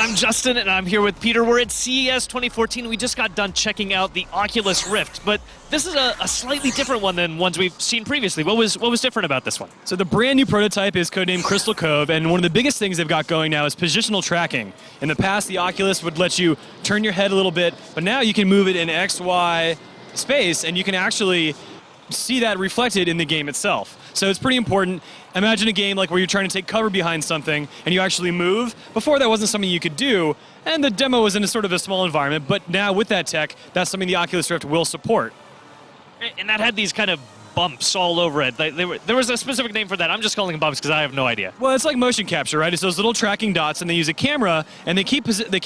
I'm Justin, and I'm here with Peter. We're at CES 2014. We just got done checking out the Oculus Rift, but this is a slightly different one than ones we've seen previously. What was different about this one? So the brand new prototype is codenamed Crystal Cove, and one of the biggest things they've got going now is positional tracking. In the past, the Oculus would let you turn your head a little bit, but now you can move it in X, Y space, and you can actually see that reflected in the game itself. So it's pretty important. Imagine a game like where you're trying to take cover behind something and you actually move. Before that wasn't something you could do, and the demo was in a sort of a small environment, but now with that tech, that's something the Oculus Rift will support. And that had these kind of bumps all over it. There was a specific name for that. I'm just calling them bumps because I have no idea. Well, it's like motion capture, right? It's those little tracking dots, and they use a camera, and they keep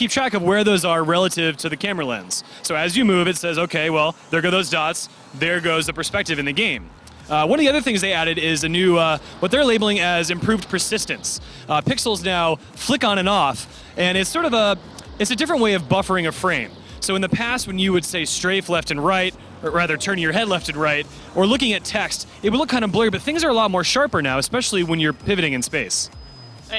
track of where those are relative to the camera lens. So as you move, it says, okay, well, there go those dots. There goes the perspective in the game. One of the other things they added is a new, what they're labeling as improved persistence. Pixels now flick on and off, and it's sort of it's a different way of buffering a frame. So in the past, when you would say strafe left and right, or rather turning your head left and right, or looking at text, it would look kind of blurry, but things are a lot more sharper now, especially when you're pivoting in space.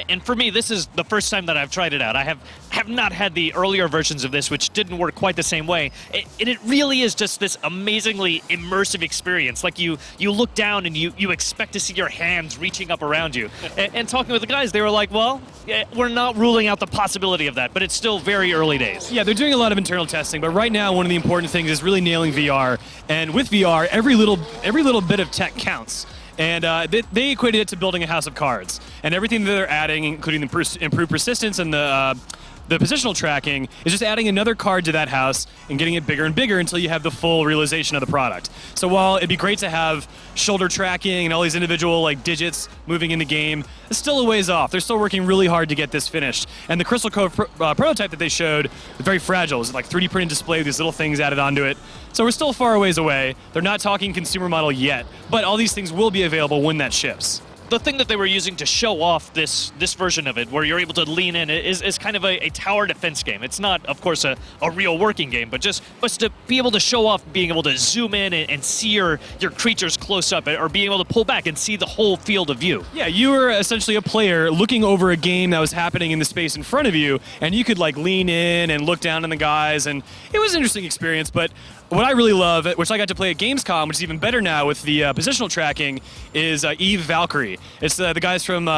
And for me, this is the first time that I've tried it out. I have not had the earlier versions of this, which didn't work quite the same way. It really is just this amazingly immersive experience. Like you look down and you expect to see your hands reaching up around you. And talking with the guys, they were like, well, we're not ruling out the possibility of that, but it's still very early days. Yeah, they're doing a lot of internal testing, but right now one of the important things is really nailing VR. And with VR, every little bit of tech counts. And they equated it to building a house of cards. And everything that they're adding, including the improved persistence and the positional tracking, is just adding another card to that house and getting it bigger and bigger until you have the full realization of the product. So while it'd be great to have shoulder tracking and all these individual digits moving in the game, it's still a ways off. They're still working really hard to get this finished. And the Crystal Cove prototype that they showed is very fragile. It's like 3D printed display with these little things added onto it. So we're still far a ways away. They're not talking consumer model yet, but all these things will be available when that ships. The thing that they were using to show off this version of it, where you're able to lean in, is kind of a tower defense game. It's not, of course, a real working game, but just to be able to show off being able to zoom in and see your creatures close up, or being able to pull back and see the whole field of view. Yeah, you were essentially a player looking over a game that was happening in the space in front of you, and you could lean in and look down on the guys, and it was an interesting experience. But what I really love, which I got to play at Gamescom, which is even better now with the positional tracking, is Eve Valkyrie. It's the guys from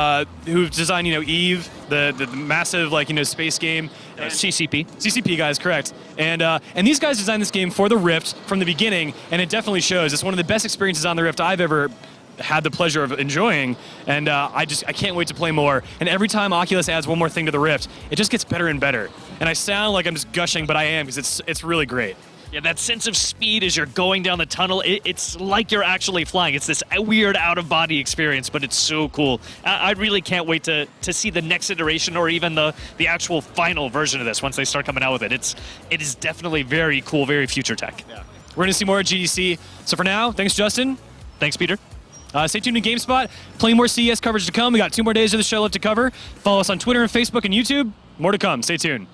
who designed Eve, the massive space game. CCP guys, correct. And these guys designed this game for the Rift from the beginning, and it definitely shows. It's one of the best experiences on the Rift I've ever had the pleasure of enjoying, and I can't wait to play more. And every time Oculus adds one more thing to the Rift, it just gets better and better. And I sound like I'm just gushing, but I am, because it's really great. Yeah, that sense of speed as you're going down the tunnel, it's like you're actually flying. It's this weird out-of-body experience, but it's so cool. I really can't wait to see the next iteration, or even the actual final version of this once they start coming out with it. It is definitely very cool, very future tech. Yeah. We're going to see more at GDC. So for now, thanks, Justin. Thanks, Peter. Stay tuned to GameSpot. Plenty more CES coverage to come. We got 2 more days of the show left to cover. Follow us on Twitter and Facebook and YouTube. More to come. Stay tuned.